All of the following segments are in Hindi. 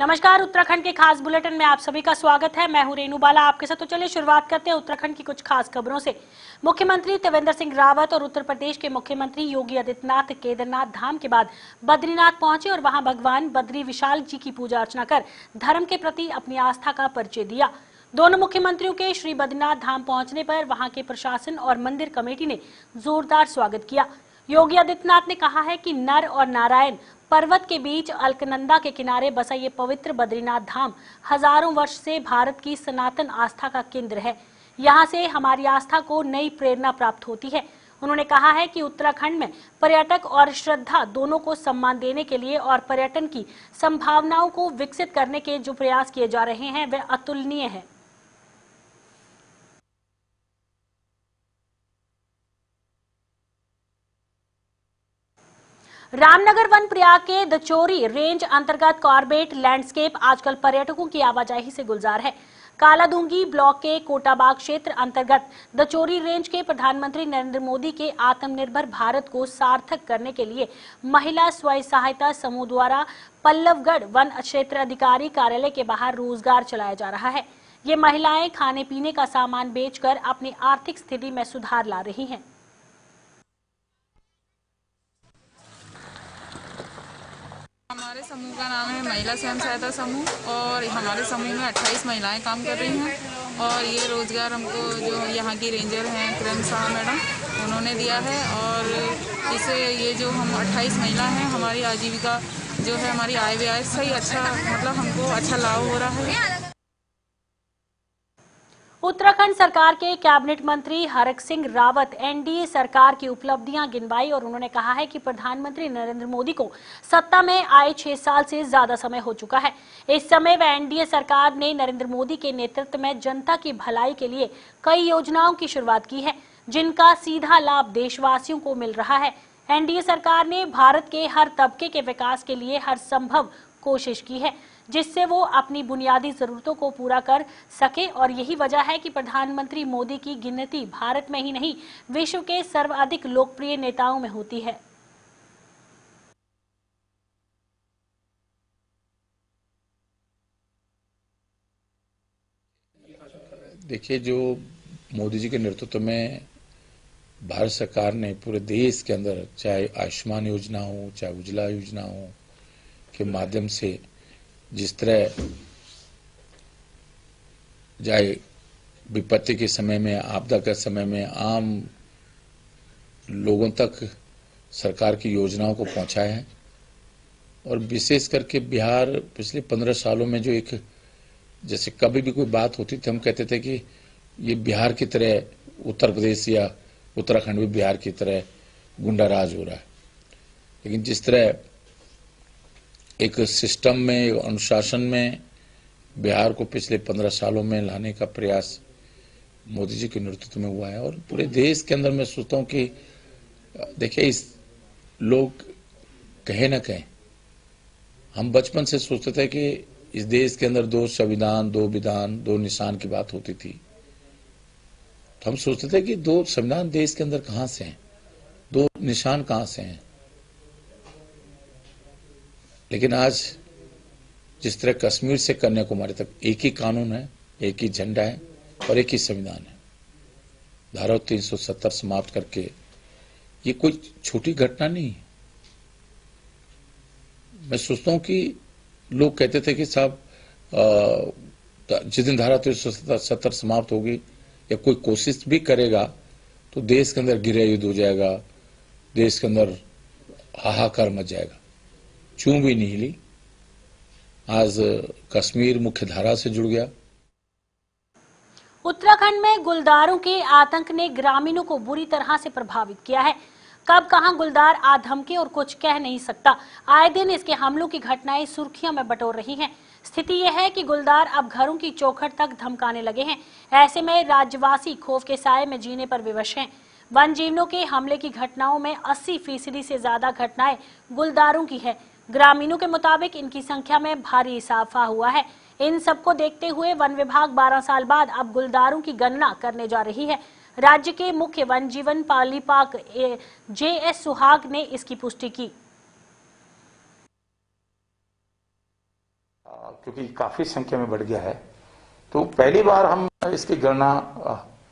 नमस्कार, उत्तराखंड के खास बुलेटिन में आप सभी का स्वागत है। मैं हूं रेनू बाला आपके साथ। तो चलिए शुरुआत करते हैं उत्तराखंड की कुछ खास खबरों से। मुख्यमंत्री त्रिवेंद्र सिंह रावत और उत्तर प्रदेश के मुख्यमंत्री योगी आदित्यनाथ केदारनाथ धाम के बाद बद्रीनाथ पहुंचे और वहां भगवान बद्री विशाल जी की पूजा अर्चना कर धर्म के प्रति अपनी आस्था का परिचय दिया। दोनों मुख्यमंत्रियों के श्री बद्रीनाथ धाम पहुंचने पर वहां के प्रशासन और मंदिर कमेटी ने जोरदार स्वागत किया। योगी आदित्यनाथ ने कहा है कि नर और नारायण पर्वत के बीच अलकनंदा के किनारे बसा ये पवित्र बद्रीनाथ धाम हजारों वर्ष से भारत की सनातन आस्था का केंद्र है। यहाँ से हमारी आस्था को नई प्रेरणा प्राप्त होती है। उन्होंने कहा है कि उत्तराखंड में पर्यटक और श्रद्धा दोनों को सम्मान देने के लिए और पर्यटन की संभावनाओं को विकसित करने के जो प्रयास किए जा रहे हैं वे अतुलनीय है। रामनगर वन प्रयाग के दचोरी रेंज अंतर्गत कॉर्बेट लैंडस्केप आजकल पर्यटकों की आवाजाही से गुलजार है। कालादूंगी ब्लॉक के कोटाबाग क्षेत्र अंतर्गत दचोरी रेंज के प्रधानमंत्री नरेंद्र मोदी के आत्मनिर्भर भारत को सार्थक करने के लिए महिला स्वयं सहायता समूह द्वारा पल्लवगढ़ वन क्षेत्र अधिकारी कार्यालय के बाहर रोजगार चलाया जा रहा है। ये महिलाएं खाने पीने का सामान बेचकर अपनी आर्थिक स्थिति में सुधार ला रही हैं। हमारे समूह का नाम है महिला स्वयं सहायता समूह और हमारे समूह में 28 महिलाएं काम कर रही हैं और ये रोज़गार हमको जो यहाँ की रेंजर हैं किरण शाह मैडम उन्होंने दिया है और इससे ये जो हम 28 महिला हैं हमारी आजीविका जो है हमारी आय व्यय सही अच्छा मतलब हमको अच्छा लाभ हो रहा है। उत्तराखंड सरकार के कैबिनेट मंत्री हरक सिंह रावत एनडीए सरकार की उपलब्धियां गिनवाई और उन्होंने कहा है कि प्रधानमंत्री नरेंद्र मोदी को सत्ता में आए 6 साल से ज्यादा समय हो चुका है। इस समय वह एनडीए सरकार ने नरेंद्र मोदी के नेतृत्व में जनता की भलाई के लिए कई योजनाओं की शुरुआत की है जिनका सीधा लाभ देशवासियों को मिल रहा है। एनडीए सरकार ने भारत के हर तबके के विकास के लिए हर संभव कोशिश की है जिससे वो अपनी बुनियादी जरूरतों को पूरा कर सके और यही वजह है कि प्रधानमंत्री मोदी की गिनती भारत में ही नहीं विश्व के सर्वाधिक लोकप्रिय नेताओं में होती है। देखिए, जो मोदी जी के नेतृत्व में भारत सरकार ने पूरे देश के अंदर चाहे आयुष्मान योजना हो चाहे उज्ज्वला योजना हो के माध्यम से जिस तरह चाहे विपत्ति के समय में आपदा के समय में आम लोगों तक सरकार की योजनाओं को पहुंचाया है और विशेष करके बिहार पिछले 15 सालों में जो एक जैसे कभी भी कोई बात होती थी हम कहते थे कि ये बिहार की तरह उत्तर प्रदेश या उत्तराखंड भी बिहार की तरह गुंडा राज हो रहा है। लेकिन जिस तरह एक सिस्टम में अनुशासन में बिहार को पिछले 15 सालों में लाने का प्रयास मोदी जी के नेतृत्व में हुआ है और पूरे देश के अंदर मैं सोचता हूँ कि देखिए इस लोग कहे ना कहें हम बचपन से सोचते थे कि इस देश के अंदर 2 संविधान 2 विधान 2 निशान की बात होती थी तो हम सोचते थे कि 2 संविधान देश के अंदर कहाँ से हैं, 2 निशान कहाँ से हैं। लेकिन आज जिस तरह कश्मीर से कन्याकुमारी तक एक ही कानून है, एक ही झंडा है और एक ही संविधान है, धारा 370 समाप्त करके ये कोई छोटी घटना नहीं है। मैं सोचता हूं कि लोग कहते थे कि साहब जिस दिन धारा 370 समाप्त होगी या कोई कोशिश भी करेगा तो देश के अंदर गृह युद्ध हो जाएगा, देश के अंदर हाहाकार मच जाएगा। चूं भी नहीं ली, आज कश्मीर मुख्य धारा से जुड़ गया। उत्तराखंड में गुलदारों के आतंक ने ग्रामीणों को बुरी तरह से प्रभावित किया है। कब कहां गुलदार आ धमके और कुछ कह नहीं सकता। आए दिन इसके हमलों की घटनाएं सुर्खियों में बटोर रही हैं। स्थिति यह है कि गुलदार अब घरों की चौखट तक धमकाने लगे हैं। ऐसे में राज्यवासी खौफ के साए में जीने पर विवश हैं। वन जीवों के हमले की घटनाओं में 80% से ज्यादा घटनाएं गुलदारों की है। ग्रामीणों के मुताबिक इनकी संख्या में भारी इजाफा हुआ है। इन सबको देखते हुए वन विभाग 12 साल बाद अब गुलदारों की गणना करने जा रही है। राज्य के मुख्य वन जीवन पालिपाक JS सुहाग ने इसकी पुष्टि की। क्योंकि काफी संख्या में बढ़ गया है, तो पहली बार हम इसकी गणना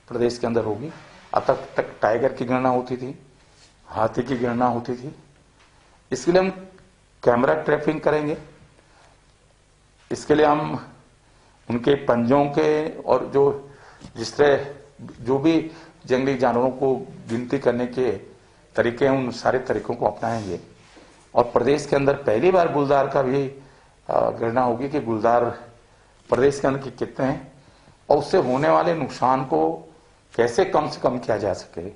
प्रदेश के अंदर होगी। अब तक टाइगर की गणना होती थी, हाथी की गणना होती थी। इसके लिए हम कैमरा ट्रैपिंग करेंगे। इसके लिए हम उनके पंजों के और जिस तरह जो भी जंगली जानवरों को गिनती करने के तरीके हैं, उन सारे तरीकों को अपनाएंगे। और प्रदेश के अंदर पहली बार गुलदार का भी गणना होगी कि गुलदार प्रदेश के अंदर कितने हैं और उससे होने वाले नुकसान को कैसे कम से कम किया जा सके।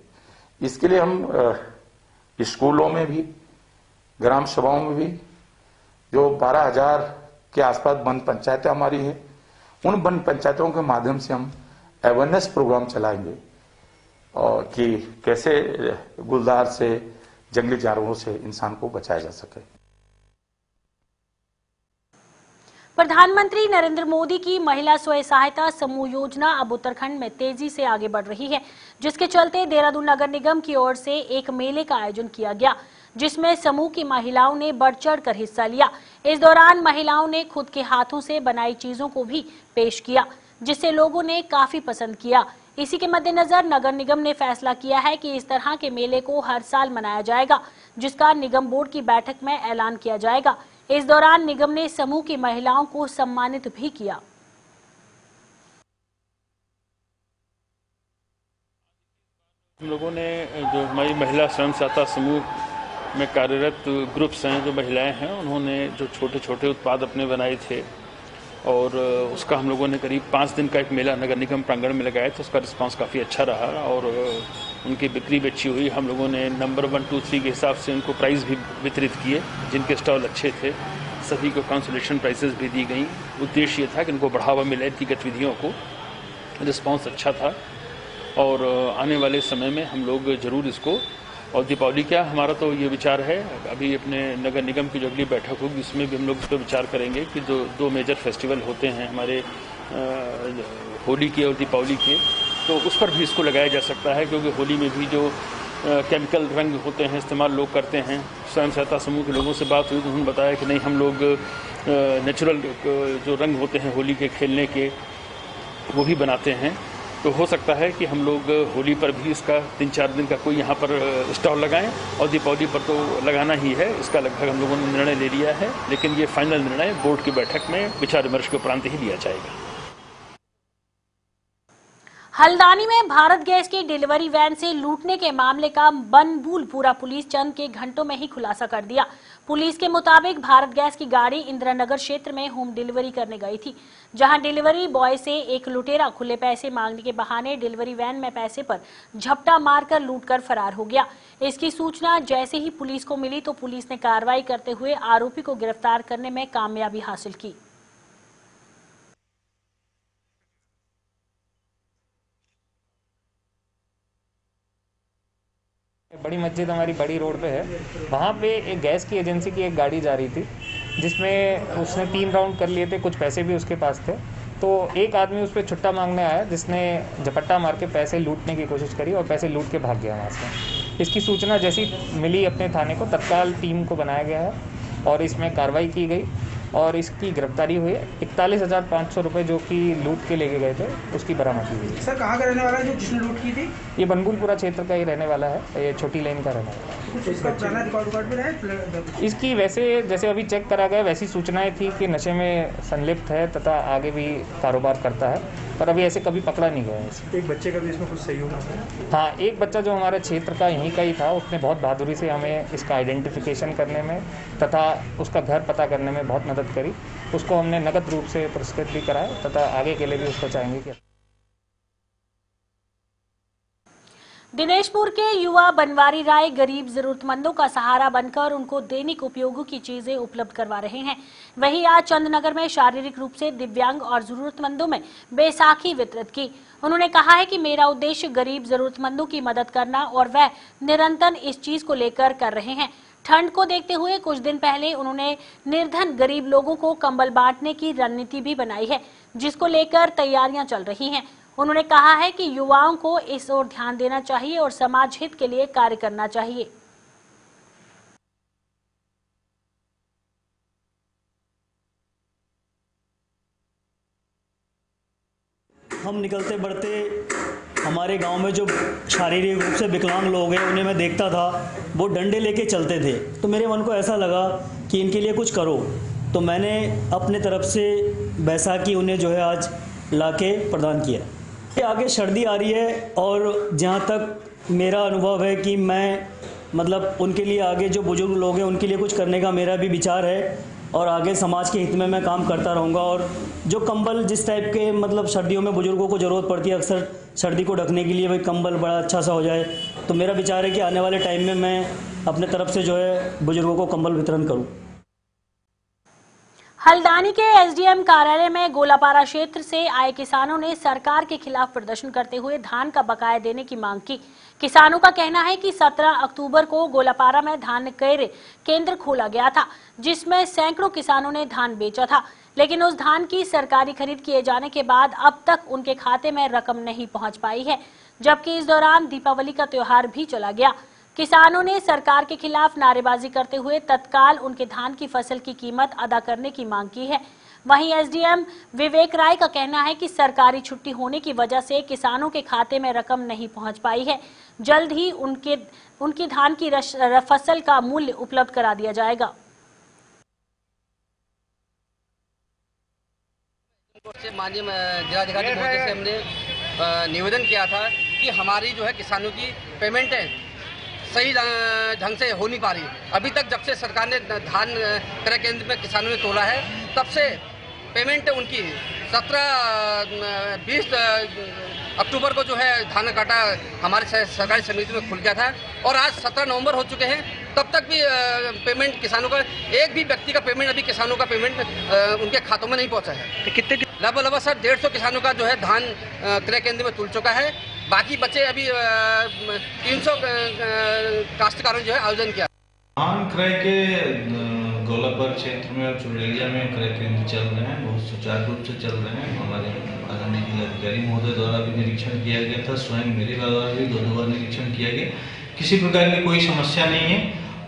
इसके लिए हम स्कूलों में भी, ग्राम सभाओं में भी, जो 12,000 के आसपास वन पंचायतें हमारी हैं, उन वन पंचायतों के माध्यम से हम अवेयरनेस प्रोग्राम चलाएंगे और कि कैसे गुलदार से, जंगली जानवरों से इंसान को बचाया जा सके। प्रधानमंत्री नरेंद्र मोदी की महिला स्वयं सहायता समूह योजना अब उत्तराखंड में तेजी से आगे बढ़ रही है, जिसके चलते देहरादून नगर निगम की ओर से एक मेले का आयोजन किया गया, जिसमें समूह की महिलाओं ने बढ़ चढ़कर हिस्सा लिया। इस दौरान महिलाओं ने खुद के हाथों से बनाई चीजों को भी पेश किया, जिसे लोगों ने काफी पसंद किया। इसी के मद्देनजर नगर निगम ने फैसला किया है कि इस तरह के मेले को हर साल मनाया जाएगा, जिसका निगम बोर्ड की बैठक में ऐलान किया जाएगा। इस दौरान निगम ने समूह की महिलाओं को सम्मानित भी किया। हम लोगों ने जो हमारी महिला स्वयं सहायता समूह में कार्यरत ग्रुप्स हैं, जो महिलाएं हैं, उन्होंने जो छोटे छोटे उत्पाद अपने बनाए थे और उसका हम लोगों ने करीब 5 दिन का एक मेला नगर निगम प्रांगण में लगाया था। उसका रिस्पांस काफ़ी अच्छा रहा और उनकी बिक्री भी अच्छी हुई। हम लोगों ने नंबर 1, 2, 3 के हिसाब से उनको प्राइज़ भी वितरित किए, जिनके स्टॉल अच्छे थे। सभी को कंसोलेशन प्राइजेस भी दी गई। उद्देश्य ये था कि उनको बढ़ावा मिले इनकी गतिविधियों को। रिस्पांस अच्छा था और आने वाले समय में हम लोग ज़रूर इसको, और दीपावली क्या, हमारा तो ये विचार है, अभी अपने नगर निगम की जो अगली बैठक होगी उसमें भी हम लोग इस पर विचार करेंगे कि जो 2 मेजर फेस्टिवल होते हैं हमारे, होली के और दीपावली के, तो उस पर भी इसको लगाया जा सकता है, क्योंकि होली में भी जो केमिकल रंग होते हैं इस्तेमाल लोग करते हैं। स्वयं सहायता समूह के लोगों से बात हुई तो उन्होंने बताया कि नहीं, हम लोग नेचुरल जो रंग होते हैं होली के खेलने के, वो भी बनाते हैं। तो हो सकता है कि हम लोग होली पर भी इसका 3-4 दिन का कोई यहाँ पर स्टॉल लगाएं और दीपावली पर तो लगाना ही है। इसका लगभग हम लोगों ने निर्णय ले लिया है, लेकिन ये फाइनल निर्णय बोर्ड की बैठक में विचार विमर्श के उपरांत ही लिया जाएगा। हल्द्वानी में भारत गैस की डिलीवरी वैन से लूटने के मामले का बनबूलपुरा पुलिस चंद के घंटों में ही खुलासा कर दिया। पुलिस के मुताबिक भारत गैस की गाड़ी इंदिरानगर क्षेत्र में होम डिलीवरी करने गई थी, जहां डिलीवरी बॉय से एक लुटेरा खुले पैसे मांगने के बहाने डिलीवरी वैन में पैसे पर झपटा मारकर लूटकर फरार हो गया। इसकी सूचना जैसे ही पुलिस को मिली तो पुलिस ने कार्रवाई करते हुए आरोपी को गिरफ्तार करने में कामयाबी हासिल की। बड़ी मस्जिद हमारी बड़ी रोड पे है, वहाँ पे एक गैस की एजेंसी की एक गाड़ी जा रही थी, जिसमें उसने 3 राउंड कर लिए थे, कुछ पैसे भी उसके पास थे। तो एक आदमी उस पर छुट्टा मांगने आया, जिसने झपट्टा मार के पैसे लूटने की कोशिश करी और पैसे लूट के भाग गया वहाँ से। इसकी सूचना जैसी मिली अपने थाने को, तत्काल टीम को बनाया गया है और इसमें कार्रवाई की गई और इसकी गिरफ्तारी हुई। 41,500 रुपये जो कि लूट के लेके गए थे, उसकी बरामदगी हुई। सर कहाँ का रहने वाला है जो जिसने लूट की थी? ये बनबुलपुरा क्षेत्र का ही रहने वाला है, ये छोटी लाइन का रहने वाला है। इसकी वैसे जैसे अभी चेक करा गया वैसी सूचनाएं थी कि नशे में संलिप्त है तथा आगे भी कारोबार करता है, पर अभी ऐसे कभी पकड़ा नहीं गया है। एक बच्चे का भी इसमें कुछ सहयोग है? हाँ, एक बच्चा जो हमारे क्षेत्र का यहीं का ही था, उसने बहुत बहादुरी से हमें इसका आइडेंटिफिकेशन करने में तथा उसका घर पता करने में बहुत मदद करी। उसको हमने नगद रूप से पुरस्कृत भी कराया तथा आगे के लिए भी उसको चाहेंगे कि। दिनेशपुर के युवा बनवारी राय गरीब जरूरतमंदों का सहारा बनकर उनको दैनिक उपयोगों की चीजें उपलब्ध करवा रहे हैं। वहीं आज चंदनगर में शारीरिक रूप से दिव्यांग और जरूरतमंदों में बैसाखी वितरित की। उन्होंने कहा है कि मेरा उद्देश्य गरीब जरूरतमंदों की मदद करना और वह निरंतर इस चीज को लेकर कर रहे हैं। ठंड को देखते हुए कुछ दिन पहले उन्होंने निर्धन गरीब लोगों को कंबल बांटने की रणनीति भी बनाई है, जिसको लेकर तैयारियां चल रही हैं। उन्होंने कहा है कि युवाओं को इस ओर ध्यान देना चाहिए और समाज हित के लिए कार्य करना चाहिए। हम निकलते बढ़ते हमारे गांव में जो शारीरिक रूप से विकलांग लोग हैं उन्हें मैं देखता था, वो डंडे लेके चलते थे। तो मेरे मन को ऐसा लगा कि इनके लिए कुछ करो, तो मैंने अपने तरफ से बैसाखी उन्हें जो है आज लाके प्रदान किया। आगे सर्दी आ रही है और जहाँ तक मेरा अनुभव है कि मैं मतलब उनके लिए आगे जो बुजुर्ग लोग हैं उनके लिए कुछ करने का मेरा भी विचार है और आगे समाज के हित में मैं काम करता रहूँगा। और जो कंबल जिस टाइप के मतलब सर्दियों में बुजुर्गों को ज़रूरत पड़ती है, अक्सर सर्दी को ढकने के लिए भाई कंबल बड़ा अच्छा सा हो जाए, तो मेरा विचार है कि आने वाले टाइम में मैं अपने तरफ से जो है बुजुर्गों को कंबल वितरण करूँ। हल्द्वानी के एसडीएम कार्यालय में गोलापारा क्षेत्र से आए किसानों ने सरकार के खिलाफ प्रदर्शन करते हुए धान का बकाया देने की मांग की। किसानों का कहना है कि 17 अक्टूबर को गोलापारा में धान क्रय केंद्र खोला गया था, जिसमें सैकड़ों किसानों ने धान बेचा था, लेकिन उस धान की सरकारी खरीद किए जाने के बाद अब तक उनके खाते में रकम नहीं पहुंच पाई है, जबकि इस दौरान दीपावली का त्योहार भी चला गया। किसानों ने सरकार के खिलाफ नारेबाजी करते हुए तत्काल उनके धान की फसल की कीमत अदा करने की मांग की है। वहीं एसडीएम विवेक राय का कहना है कि सरकारी छुट्टी होने की वजह से किसानों के खाते में रकम नहीं पहुंच पाई है। जल्द ही उनकी धान की फसल का मूल्य उपलब्ध करा दिया जाएगा। माननीय जिलाधिकारी महोदय से हमने निवेदन किया था कि हमारी जो है किसानों की पेमेंट है सही ढंग से हो नहीं पा रही। अभी तक जब से सरकार ने धान क्रय केंद्र में किसानों ने तोला है तब से पेमेंट उनकी 17-20 अक्टूबर को जो है धान काटा हमारे सरकारी समिति में खुल गया था और आज 17 नवंबर हो चुके हैं, तब तक भी पेमेंट किसानों का एक भी व्यक्ति का पेमेंट अभी किसानों का पेमेंट उनके खातों में नहीं पहुंचा है। तो कितने लगभग सर 150 किसानों का जो है धान क्रय केंद्र में तुल चुका है। बाकी बच्चे अभी 300 काश्तकारों जो है आयोजन किया। धान क्रय के गोलापारा क्षेत्र में और चुरैलिया में क्रय केंद्र चल रहे हैं, बहुत सुचारू रूप से चल रहे हैं। हमारे आदरणीय जिलाधिकारी महोदय द्वारा भी निरीक्षण किया गया था, स्वयं मेरे द्वारा भी 2 बार निरीक्षण किया गया। किसी प्रकार की कोई समस्या नहीं है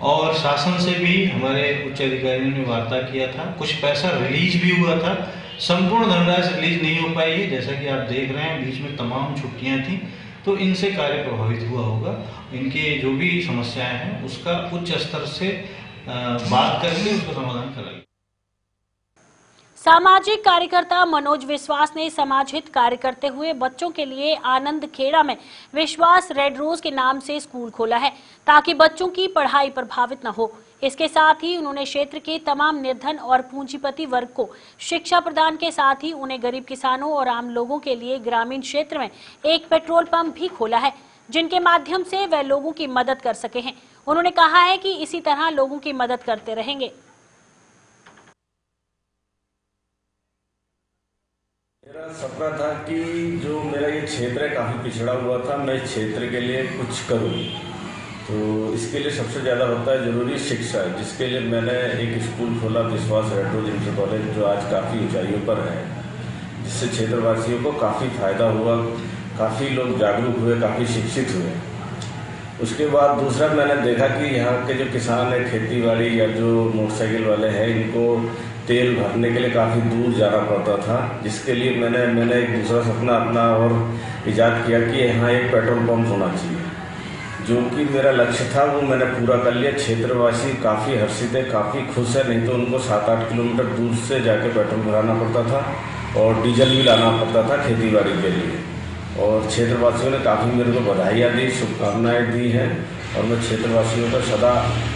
और शासन से भी हमारे उच्च अधिकारियों ने वार्ता किया था। कुछ पैसा रिलीज भी हुआ था, संपूर्ण धनराशि रिलीज नहीं हो पाई है। जैसा कि आप देख रहे हैं बीच में तमाम छुट्टियां थी, तो इनसे कार्य प्रभावित हुआ होगा। इनके जो भी समस्याएं हैं उसका उच्च स्तर से बात करके उसका समाधान कराएंगे। सामाजिक कार्यकर्ता मनोज विश्वास ने समाज हित कार्य करते हुए बच्चों के लिए आनंद खेड़ा में विश्वास रेड रोज के नाम से स्कूल खोला है, ताकि बच्चों की पढ़ाई प्रभावित न हो। इसके साथ ही उन्होंने क्षेत्र के तमाम निर्धन और पूंजीपति वर्ग को शिक्षा प्रदान के साथ ही उन्हें गरीब किसानों और आम लोगों के लिए ग्रामीण क्षेत्र में एक पेट्रोल पंप भी खोला है, जिनके माध्यम से वे लोगों की मदद कर सके हैं। उन्होंने कहा है कि इसी तरह लोगों की मदद करते रहेंगे। मेरा सपना था कि जो मेरा ये क्षेत्र है काफ़ी पिछड़ा हुआ था, मैं इस क्षेत्र के लिए कुछ करूं। तो इसके लिए सबसे ज़्यादा होता है ज़रूरी शिक्षा, जिसके लिए मैंने एक स्कूल खोला विश्वास रेड रोज इंटर कॉलेज, जो आज काफ़ी ऊंचाइयों पर है, जिससे क्षेत्रवासियों को काफ़ी फायदा हुआ, काफ़ी लोग जागरूक हुए, काफ़ी शिक्षित हुए। उसके बाद दूसरा मैंने देखा कि यहाँ के जो किसान है, खेती बाड़ी या जो मोटरसाइकिल वाले हैं, इनको तेल भरने के लिए काफ़ी दूर जाना पड़ता था, जिसके लिए मैंने एक दूसरा सपना अपना और इजाद किया कि यहाँ एक पेट्रोल पंप होना चाहिए। जो कि मेरा लक्ष्य था वो मैंने पूरा कर लिया। क्षेत्रवासी काफ़ी हर्षित है, काफ़ी खुश है। नहीं तो उनको 7-8 किलोमीटर दूर से जाके पेट्रोल भराना पड़ता था और डीजल भी लाना पड़ता था खेती बाड़ी के लिए। और क्षेत्रवासियों ने काफ़ी मेरे को बधाइयाँ दी, शुभकामनाएँ दी हैं और मैं क्षेत्रवासियों का सदा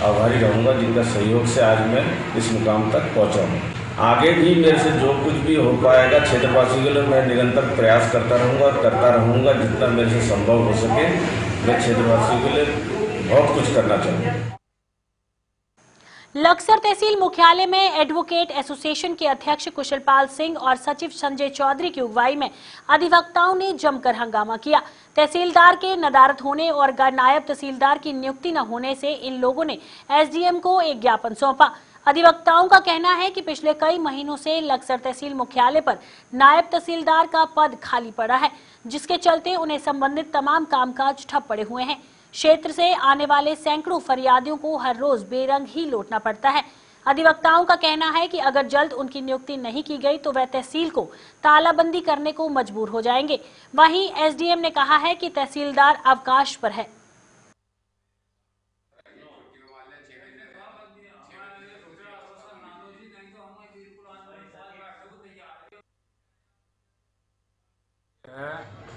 आभारी रहूँगा, जिनका सहयोग से आज मैं इस मुकाम तक पहुँचा हूँ। आगे भी मेरे से जो कुछ भी हो पाएगा क्षेत्रवासियों के लिए मैं निरंतर प्रयास करता रहूँगा, जितना मेरे से संभव हो सके। मैं क्षेत्रवासियों के लिए बहुत कुछ करना चाहूँगा। लक्सर तहसील मुख्यालय में एडवोकेट एसोसिएशन के अध्यक्ष कुशलपाल सिंह और सचिव संजय चौधरी की अगुवाई में अधिवक्ताओं ने जमकर हंगामा किया। तहसीलदार के नदारत होने और नायब तहसीलदार की नियुक्ति न होने से इन लोगों ने एसडीएम को एक ज्ञापन सौंपा। अधिवक्ताओं का कहना है कि पिछले कई महीनों से लक्सर तहसील मुख्यालय पर नायब तहसीलदार का पद खाली पड़ा है, जिसके चलते उन्हें संबंधित तमाम कामकाज ठप पड़े हुए हैं। क्षेत्र से आने वाले सैकड़ों फरियादियों को हर रोज बेरंग ही लौटना पड़ता है। अधिवक्ताओं का कहना है कि अगर जल्द उनकी नियुक्ति नहीं की गई तो वह तहसील को तालाबंदी करने को मजबूर हो जाएंगे। वहीं एसडीएम ने कहा है कि तहसीलदार अवकाश पर है।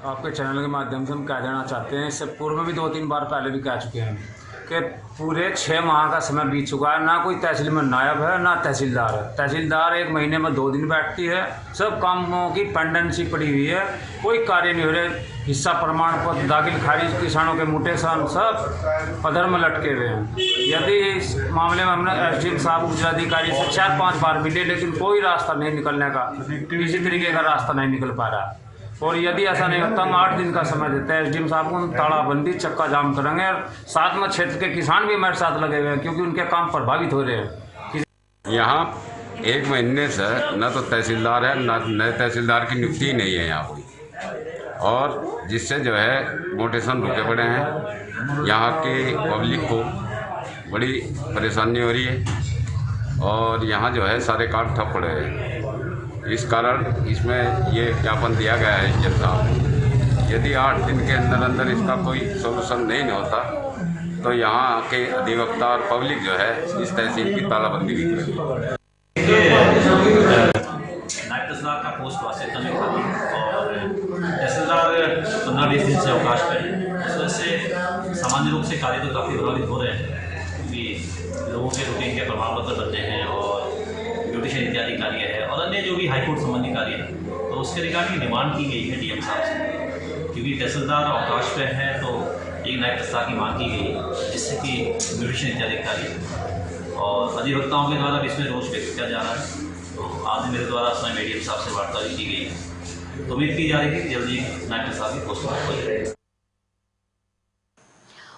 आपके चैनल के माध्यम से हम कह देना चाहते हैं, इससे पूर्व में भी 2-3 बार पहले भी कह चुके हैं कि पूरे 6 माह का समय बीत चुका है, ना कोई तहसील में नायब है ना तहसीलदार है। तहसीलदार 1 महीने में 2 दिन बैठती है, सब कामों की पेंडेंसी पड़ी हुई है, कोई कार्य नहीं हो रहे। हिस्सा प्रमाण पत्र दाखिल खारिज, किसानों के मुटेशन सब अधर में लटके हुए हैं। यदि इस मामले में हमने एसडीएम साहब उपजिलाधिकारी से 4-5 बार मिले, लेकिन कोई रास्ता नहीं निकलने का, किसी तरीके का रास्ता नहीं निकल पा रहा। और यदि ऐसा नहीं होता, हम 8 दिन का समय देते हैं एसडीएम साहब को, हम तालाबंदी चक्का जाम करेंगे। और साथ में क्षेत्र के किसान भी हमारे साथ लगे हुए हैं, क्योंकि उनके काम प्रभावित हो रहे हैं। यहाँ 1 महीने से न तो तहसीलदार है, न नए तहसीलदार की नियुक्ति ही नहीं है यहाँ कोई, और जिससे जो है मोटेशन रुके पड़े हैं। यहाँ की पब्लिक को बड़ी परेशानी हो रही है और यहाँ जो है सारे काम ठप पड़े हैं। इस कारण इसमें ये ज्ञापन दिया गया है एसडीएम साहब, यदि 8 दिन के अंदर अंदर इसका कोई सोल्यूशन नहीं होता तो यहाँ के अधिवक्ता और पब्लिक जो है इस तहसील की तालाबंदी भी करेगी। नायब तहसीलदार का पोस्ट वास्तविकता में खाली और तहसीलदार 15-20 दिन से अवकाश पर है। इस वजह से सामान्य रूप से कार्य तो काफ़ी प्रभावित हो रहे हैं, क्योंकि लोगों के रूटीन के प्रमाण पत्र बनते हैं और म्यूटेशन इत्यादि कार्य है और अन्य जो भी हाईकोर्ट संबंधी कार्य है, तो उसके रिगार्डिंग डिमांड की गई है डीएम साहब से। क्योंकि तहसीलदार अवकाश पर है तो एक नायब तहसीलदार की मांग की गई, जिससे कि म्यूटेशन इत्यादि कार्य और अधिवक्ताओं के द्वारा भी इसमें रोष व्यक्त किया जा रहा है। तो आज मेरे द्वारा स्वयं एडीएम साहब से वार्ता भी की गई है, तो उम्मीद की जा रही है कि जल्दी नायब तहसीलदार की पोस्ट हो जाएगी।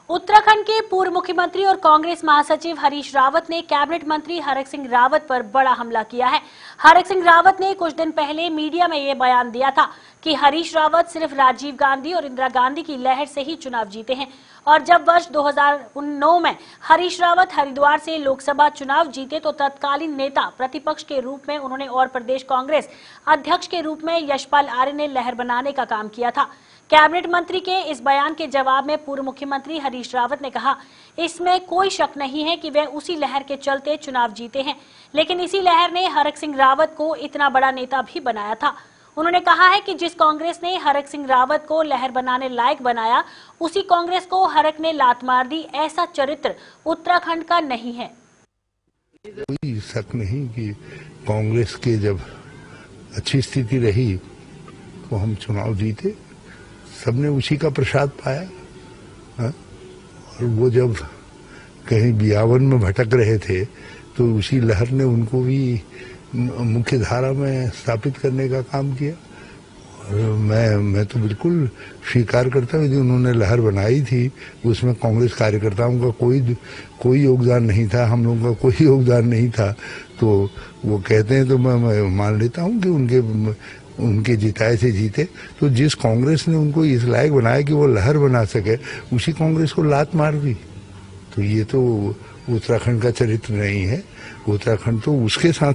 उत्तराखंड के पूर्व मुख्यमंत्री और कांग्रेस महासचिव हरीश रावत ने कैबिनेट मंत्री हरक सिंह रावत पर बड़ा हमला किया है। हरक सिंह रावत ने कुछ दिन पहले मीडिया में ये बयान दिया था कि हरीश रावत सिर्फ राजीव गांधी और इंदिरा गांधी की लहर से ही चुनाव जीते हैं, और जब वर्ष 2009 में हरीश रावत हरिद्वार से लोकसभा चुनाव जीते तो तत्कालीन नेता प्रतिपक्ष के रूप में उन्होंने और प्रदेश कांग्रेस अध्यक्ष के रूप में यशपाल आर्य ने लहर बनाने का काम किया था। कैबिनेट मंत्री के इस बयान के जवाब में पूर्व मुख्यमंत्री हरीश रावत ने कहा, इसमें कोई शक नहीं है कि वे उसी लहर के चलते चुनाव जीते हैं, लेकिन इसी लहर ने हरक सिंह रावत को इतना बड़ा नेता भी बनाया था। उन्होंने कहा है कि जिस कांग्रेस ने हरक सिंह रावत को लहर बनाने लायक बनाया, उसी कांग्रेस को हरक ने लात मार दी। ऐसा चरित्र उत्तराखंड का नहीं है। कोई शक नहीं कि कांग्रेस के जब अच्छी स्थिति रही तो हम चुनाव जीते, सबने उसी का प्रसाद पाया। और वो जब कहीं बियावन में भटक रहे थे तो उसी लहर ने उनको भी मुख्य धारा में स्थापित करने का काम किया। और मैं तो बिल्कुल स्वीकार करता हूँ कि उन्होंने लहर बनाई थी, उसमें कांग्रेस कार्यकर्ताओं का कोई योगदान नहीं था, हम लोगों का कोई योगदान नहीं था। तो वो कहते हैं तो मैं मान लेता हूँ कि उनके जिताए से जीते। तो जिस कांग्रेस ने उनको इस लायक बनाया कि वो लहर बना सके, उसी कांग्रेस को लात मार दी। तो ये तो उत्तराखंड का चरित्र नहीं है। उत्तराखंड तो उसके साथ,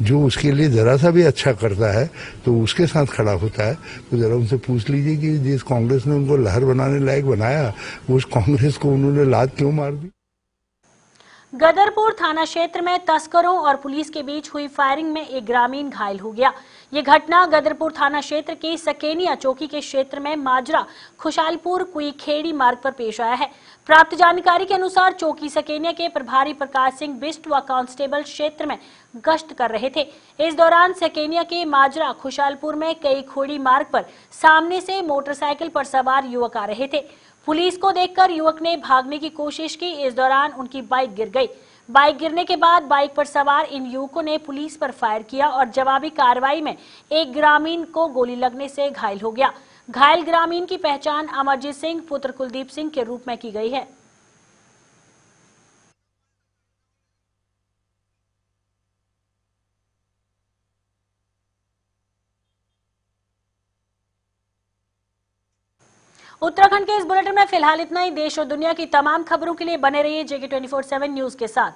जो उसके लिए जरा सा भी अच्छा करता है तो उसके साथ खड़ा होता है। तो जरा उनसे पूछ लीजिए कि जिस कांग्रेस ने उनको लहर बनाने लायक बनाया, उस कांग्रेस को उन्होंने लात क्यों मार दी। गदरपुर थाना क्षेत्र में तस्करों और पुलिस के बीच हुई फायरिंग में एक ग्रामीण घायल हो गया। ये घटना गदरपुर थाना क्षेत्र के सकेनिया चौकी के क्षेत्र में माजरा खुशालपुर कुई खेड़ी मार्ग पर पेश आया है। प्राप्त जानकारी के अनुसार चौकी सकेनिया के प्रभारी प्रकाश सिंह बिस्ट व कांस्टेबल क्षेत्र में गश्त कर रहे थे। इस दौरान सकेनिया के माजरा खुशालपुर में कई खोड़ी मार्ग पर सामने से मोटरसाइकिल पर सवार युवक आ रहे थे। पुलिस को देखकर युवक ने भागने की कोशिश की। इस दौरान उनकी बाइक गिर गई। बाइक गिरने के बाद बाइक पर सवार इन युवकों ने पुलिस पर फायर किया और जवाबी कार्रवाई में एक ग्रामीण को गोली लगने से घायल हो गया। घायल ग्रामीण की पहचान अमरजीत सिंह पुत्र कुलदीप सिंह के रूप में की गई है। उत्तराखंड के इस बुलेटिन में फिलहाल इतना ही। देश और दुनिया की तमाम खबरों के लिए बने रहिए JK 24/7 न्यूज के साथ।